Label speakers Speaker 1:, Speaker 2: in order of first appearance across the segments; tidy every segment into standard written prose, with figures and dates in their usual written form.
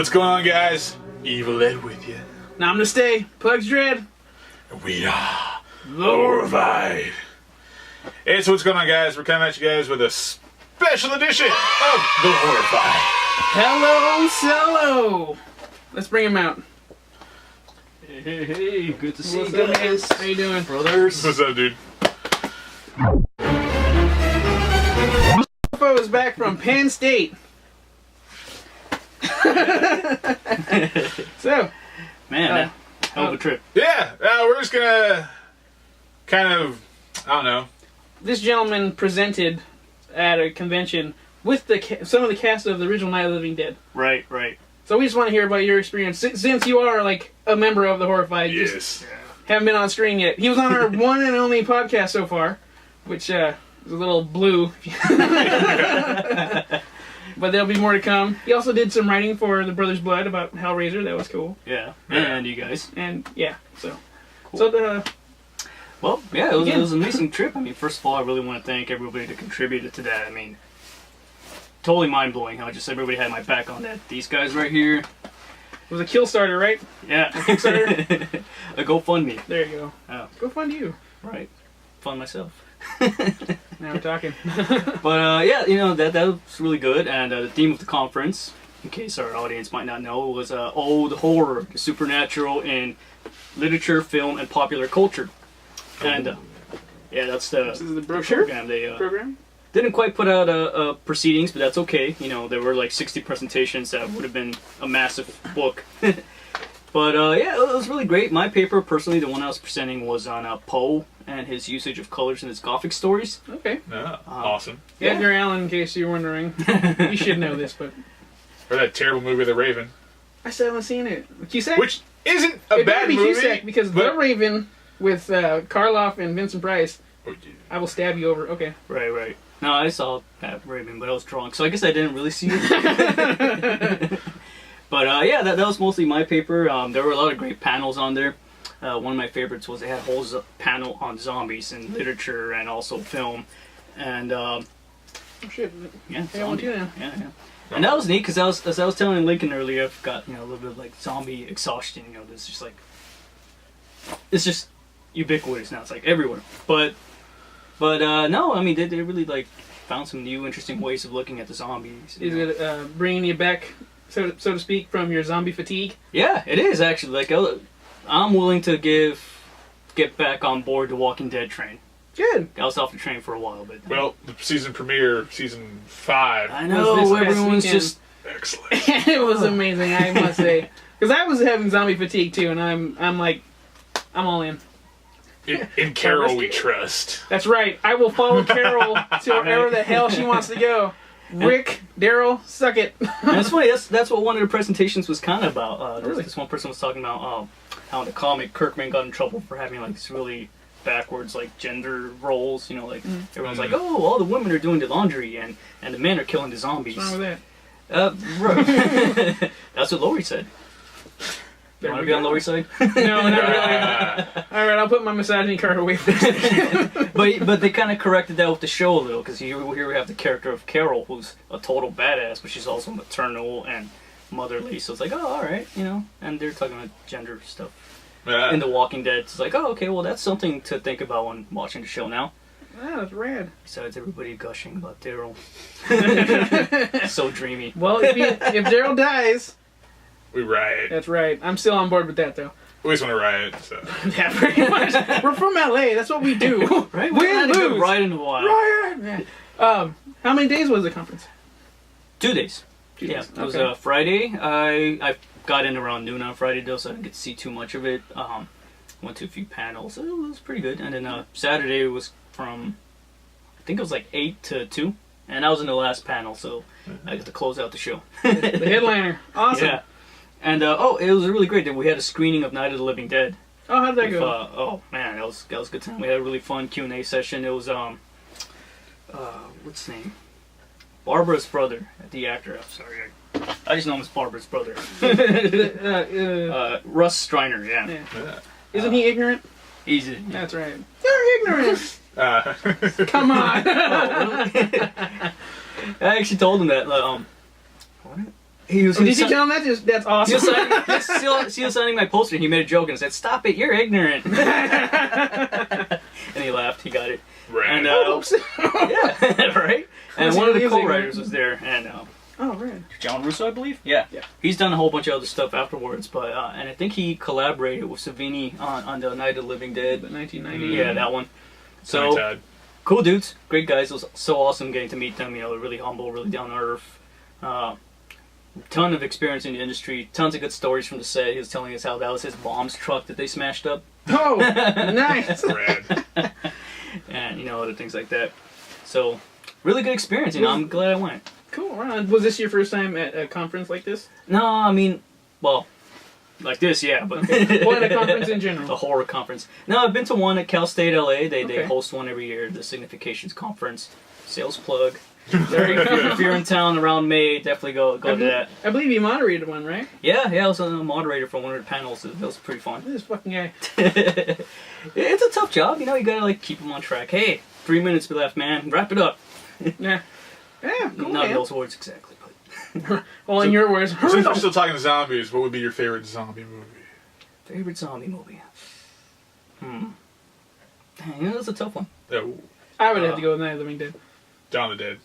Speaker 1: What's going on, guys? Evil Ed with you.
Speaker 2: Now I'm gonna stay. Plugs Dread.
Speaker 1: We are the Horrorphyde. Hey, so what's going on, guys? We're coming at you guys with a special edition of the Horrorphyde.
Speaker 2: Hello, Salo. Let's bring him out.
Speaker 3: Hey, good to see
Speaker 2: What's
Speaker 3: you
Speaker 2: up, man?
Speaker 3: guys.
Speaker 2: How you doing?
Speaker 3: Brothers.
Speaker 1: What's up, dude?
Speaker 2: Mofo is back from Penn State. So,
Speaker 3: Man, hell of a trip.
Speaker 1: Yeah, we're just gonna kind of, I don't know.
Speaker 2: this gentleman presented at a convention with some of the cast of the original Night of the Living Dead.
Speaker 3: Right.
Speaker 2: So we just want to hear about your experience since you are like a member of the Horrorphyde.
Speaker 1: Yes.
Speaker 2: Just haven't been on screen yet. He was on our one and only podcast so far, which is a little blue. But there'll be more to come. He also did some writing for The Brothers Blood about Hellraiser. That was cool.
Speaker 3: Yeah. And you guys.
Speaker 2: And yeah, so
Speaker 3: Cool.
Speaker 2: so
Speaker 3: Well, yeah, it was an amazing trip. I mean, first of all, I really want to thank everybody that contributed to that. I mean, totally mind-blowing how just everybody had my back on that. These guys right here.
Speaker 2: it was a kill starter, right?
Speaker 3: Yeah.
Speaker 2: Kickstarter?
Speaker 3: A GoFundMe.
Speaker 2: There you go.
Speaker 3: Oh,
Speaker 2: Go fund you.
Speaker 3: right. Fund myself.
Speaker 2: Now we're talking.
Speaker 3: But yeah, that was really good. And the theme of the conference, in case our audience might not know, was old horror, the supernatural in literature, film, and popular culture. And yeah, that's
Speaker 2: This is the brochure
Speaker 3: program. They
Speaker 2: program.
Speaker 3: didn't quite put out proceedings, but that's okay. There were like 60 presentations that would have been a massive book. But yeah, it was really great. My paper, personally, the one I was presenting was on Poe and his usage of colors in his Gothic stories.
Speaker 2: Okay.
Speaker 1: Awesome.
Speaker 3: Yeah.
Speaker 2: Edgar Allan, in case you're wondering. You should know this, but
Speaker 1: Or that terrible movie, The Raven.
Speaker 2: I still haven't seen it. Cusack?
Speaker 1: Which isn't a
Speaker 2: it
Speaker 1: bad
Speaker 2: better be
Speaker 1: movie.
Speaker 2: Cusack, because
Speaker 1: but-
Speaker 2: The Raven with Karloff and Vincent Price,
Speaker 1: Oh, yeah.
Speaker 2: I will stab you over. Okay.
Speaker 3: Right. No, I saw that Raven, but I was drunk, so I guess I didn't really see it. But yeah, that was mostly my paper. There were a lot of great panels on there. One of my favorites was they had a whole panel on zombies in literature and also film. And
Speaker 2: Oh shit.
Speaker 3: yeah,
Speaker 2: Hey, I want you now.
Speaker 3: Yeah. And that was neat because as I was telling Lincoln earlier, I've got a little bit of like zombie exhaustion. There's just like it's just ubiquitous now. It's like everywhere. But no, I mean they really like found some new interesting ways of looking at the zombies.
Speaker 2: Is it bringing you back, so to speak, from your zombie fatigue?
Speaker 3: Yeah, it is actually. Like I'm willing to get back on board the Walking Dead train.
Speaker 2: Good.
Speaker 3: I was off the train for a while, but
Speaker 1: Well, the season premiere, season 5.
Speaker 3: I
Speaker 2: was
Speaker 3: know
Speaker 2: this past
Speaker 3: everyone's
Speaker 2: weekend.
Speaker 3: just
Speaker 1: Excellent.
Speaker 2: It was amazing, I must say. Because I was having zombie fatigue too, and I'm like, I'm all in.
Speaker 1: In Carol we trust.
Speaker 2: That's right. I will follow Carol to wherever the hell she wants to go. Rick, Daryl, suck it.
Speaker 3: And it's funny. That's what one of the presentations was kind of about.
Speaker 2: Really?
Speaker 3: This one person was talking about how in the comic Kirkman got in trouble for having like this really backwards like gender roles. Everyone's like, oh, all the women are doing the laundry and the men are killing the zombies.
Speaker 2: What's wrong with
Speaker 3: Right. That's what Lori said. You
Speaker 2: There
Speaker 3: want to
Speaker 2: we
Speaker 3: be on
Speaker 2: go.
Speaker 3: Lori's side?
Speaker 2: that? No, not really. All right, I'll put my misogyny card away for a second.
Speaker 3: But they kind of corrected that with the show a little, because here we have the character of Carol, who's a total badass, but she's also maternal and motherly. So it's like, oh, all right, And they're talking about gender stuff in The Walking Dead. It's like, oh, okay, well that's something to think about when watching the show now.
Speaker 2: Wow, that's rad.
Speaker 3: Besides everybody gushing about Daryl, so dreamy.
Speaker 2: Well, if Daryl dies,
Speaker 1: We riot.
Speaker 2: that's right. I'm still on board with that, though.
Speaker 1: We just want to riot, so.
Speaker 2: Yeah, pretty much. We're from LA. That's what we do.
Speaker 3: Right?
Speaker 2: Win,
Speaker 3: We had a good
Speaker 2: lose.
Speaker 3: ride in a while.
Speaker 2: Riot. Yeah. How many days was the conference?
Speaker 3: 2 days.
Speaker 2: 2
Speaker 3: Yeah,
Speaker 2: days.
Speaker 3: it was
Speaker 2: Okay.
Speaker 3: Friday. I got in around noon on Friday though, so I didn't get to see too much of it. Went to a few panels. It was pretty good. And then Saturday was from, I think it was like 8 to 2. And I was in the last panel, so I got to close out the show.
Speaker 2: The headliner. Awesome.
Speaker 3: Yeah. And it was really great. We had a screening of Night of the Living Dead.
Speaker 2: Oh, how did that
Speaker 3: With,
Speaker 2: go?
Speaker 3: oh man, that was a good time. We had a really fun Q&A session. It was what's his name? Barbara's brother, the actor. I'm sorry, I just know him as Barbara's brother. Russ Striner, yeah.
Speaker 2: Yeah. Isn't he ignorant?
Speaker 3: He's
Speaker 2: That's right. You're ignorant. Come on.
Speaker 3: I actually told him that. What? He was.
Speaker 2: Did you tell him that? That's awesome.
Speaker 3: He was signing my poster, and he made a joke and said, "Stop it, you're ignorant." And he laughed. He got it.
Speaker 1: Right.
Speaker 3: And yeah, right. And one of the co-writers was there, and
Speaker 2: oh, right.
Speaker 3: John Russo, I believe. Yeah. He's done a whole bunch of other stuff afterwards, but and I think he collaborated with Savini on the Night of the Living Dead.
Speaker 2: The 1990.
Speaker 3: Yeah, that one. So cool dudes, great guys. It was so awesome getting to meet them. You know, they're really humble, really down to earth. Ton of experience in the industry. Tons of good stories from the set. He was telling us how that was his mom's truck that they smashed up.
Speaker 2: Oh, nice.
Speaker 1: Rad.
Speaker 3: And, you know, other things like that. So, really good experience. You know, I'm glad I went.
Speaker 2: Cool. Right. Was this your first time at a conference like this?
Speaker 3: No, I mean, well, like this, yeah. But
Speaker 2: well, at a conference in general.
Speaker 3: The horror conference. No, I've been to one at Cal State LA. They host one every year, the Significations Conference. Sales plug. If you're in town around May, definitely go to that.
Speaker 2: I believe you moderated one, right?
Speaker 3: Yeah, I was a moderator for one of the panels. That was pretty fun.
Speaker 2: This fucking guy.
Speaker 3: It's a tough job, you know. You gotta like keep them on track. Hey, 3 minutes left, man. Wrap it up.
Speaker 2: Yeah, cool.
Speaker 3: Not those words exactly, but
Speaker 2: well, in your words.
Speaker 1: Since we're still talking zombies, what would be your favorite zombie movie?
Speaker 3: Favorite zombie movie? Dang, you know, that's a tough one.
Speaker 2: I would have to go with Night of the Living Dead.
Speaker 1: Dawn of the Dead.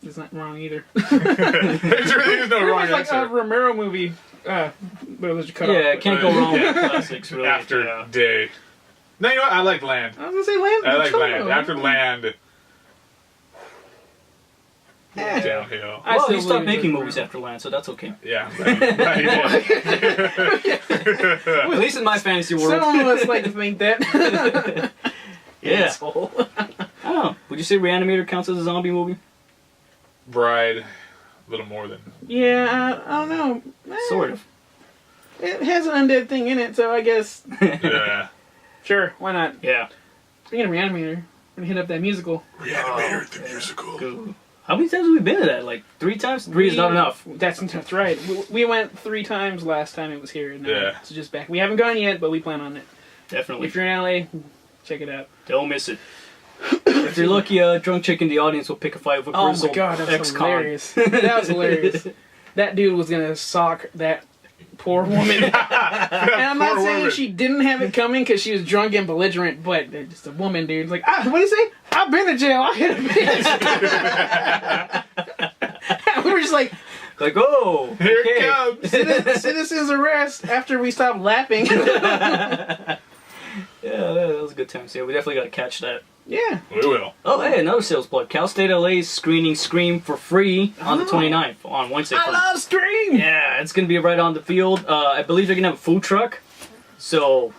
Speaker 2: It's not wrong either.
Speaker 1: There's really no wrong
Speaker 2: like
Speaker 1: answer.
Speaker 2: A Romero movie. But it was cut off.
Speaker 3: Yeah, can't go wrong with classics, really.
Speaker 1: After Day. No, you know what? I like Land.
Speaker 2: I was going to say Land.
Speaker 1: I like Land. After Land. Downhill.
Speaker 3: Well, he stopped making movies after Land, so that's okay.
Speaker 1: Yeah. Right,
Speaker 3: At least in my fantasy world.
Speaker 2: Some of us like to think that.
Speaker 3: Yeah. I don't know. Would you say Reanimator counts as a zombie movie?
Speaker 1: Bride. A little more than.
Speaker 2: Yeah, I don't know.
Speaker 3: Sort of.
Speaker 2: It has an undead thing in it, so I guess.
Speaker 1: Yeah.
Speaker 2: Sure, why not?
Speaker 3: Yeah.
Speaker 2: Speaking of Reanimator, we're gonna hit up that musical.
Speaker 1: Reanimator, the musical.
Speaker 3: Good. How many times have we been to that? Like 3 times? 3 is not enough.
Speaker 2: That's right. We went 3 times last time it was here. And it's just back. We haven't gone yet, but we plan on it.
Speaker 3: Definitely.
Speaker 2: If you're in LA, check it out.
Speaker 3: Don't miss it. If you're lucky, a drunk chick in the audience will pick a fight with
Speaker 2: Oh my god, that was hilarious. That was hilarious. That dude was gonna sock that poor woman. And I'm not saying she didn't have it coming because she was drunk and belligerent, but just a woman, dude. It's like, what do you say? I've been to jail. I hit a bitch. We were just like,
Speaker 3: oh,
Speaker 1: here it comes.
Speaker 2: Citizen's arrest after we stopped laughing.
Speaker 3: Yeah, that was a good time. So yeah, we definitely got to catch that.
Speaker 2: Yeah.
Speaker 1: We will.
Speaker 3: Oh, hey, another sales plug. Cal State LA is screening Scream for free on the 29th, on Wednesday.
Speaker 2: I love Scream!
Speaker 3: Yeah, it's going to be right on the field. I believe they're going to have a food truck. So,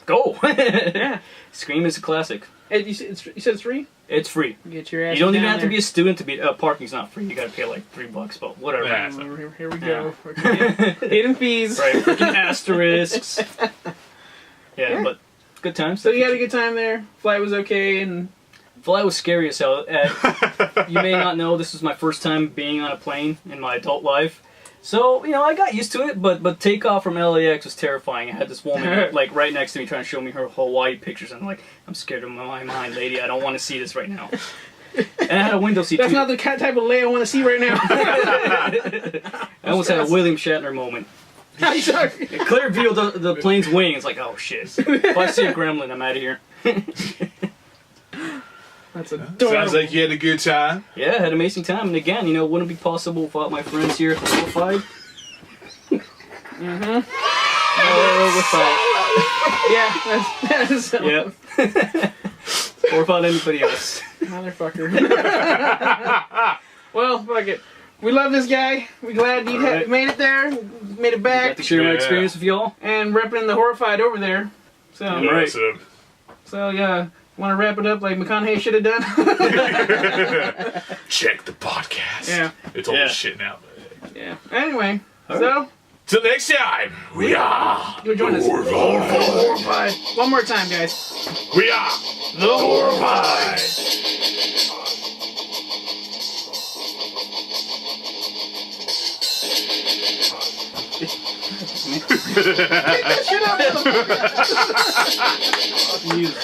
Speaker 3: go.
Speaker 2: Yeah.
Speaker 3: Scream is a classic.
Speaker 2: You said it's free?
Speaker 3: It's free.
Speaker 2: Get your ass
Speaker 3: You don't even
Speaker 2: down
Speaker 3: have to be a student to be... parking's not free. You got to pay like $3, but whatever.
Speaker 1: Yeah,
Speaker 2: here we go. Hidden fees.
Speaker 3: Right, freaking asterisks. Yeah, but good times.
Speaker 2: So you had a good time there? Flight was okay, and...
Speaker 3: Flight was scary as hell. You may not know, this was my first time being on a plane in my adult life. So, you know, I got used to it, but takeoff from LAX was terrifying. I had this woman, like, right next to me trying to show me her Hawaii pictures. And I'm like, I'm scared of my mind, lady. I don't want to see this right now. And I had a window seat,
Speaker 2: That's
Speaker 3: too.
Speaker 2: not the type of lay I want to see right now.
Speaker 3: I almost had a William Shatner moment. A clear view of the plane's wing. It's like, oh, shit. If I see a gremlin, I'm out of here.
Speaker 2: That's adorable.
Speaker 1: Sounds like you had a good time.
Speaker 3: Yeah, I had an amazing time. And again, you know, it wouldn't be possible without my friends here at Horrorphyde.
Speaker 2: Yeah,
Speaker 3: Yep. Or about anybody else.
Speaker 2: Motherfucker. Well, fuck it. We love this guy. We're glad you made it there. Made it back.
Speaker 3: Got to share my experience with y'all.
Speaker 2: And repping the Horrorphyde over there. So,
Speaker 3: Right.
Speaker 2: So yeah. Want to wrap it up like McConaughey should have done?
Speaker 1: Check the podcast.
Speaker 2: Yeah.
Speaker 1: It's all shit now.
Speaker 2: Yeah. Anyway, so...
Speaker 1: Till next time, we are
Speaker 2: Go join us. Horrorphyde. One more time, guys.
Speaker 1: We are the Horrorphyde.
Speaker 2: Get that shit out, motherfucker.
Speaker 3: Music.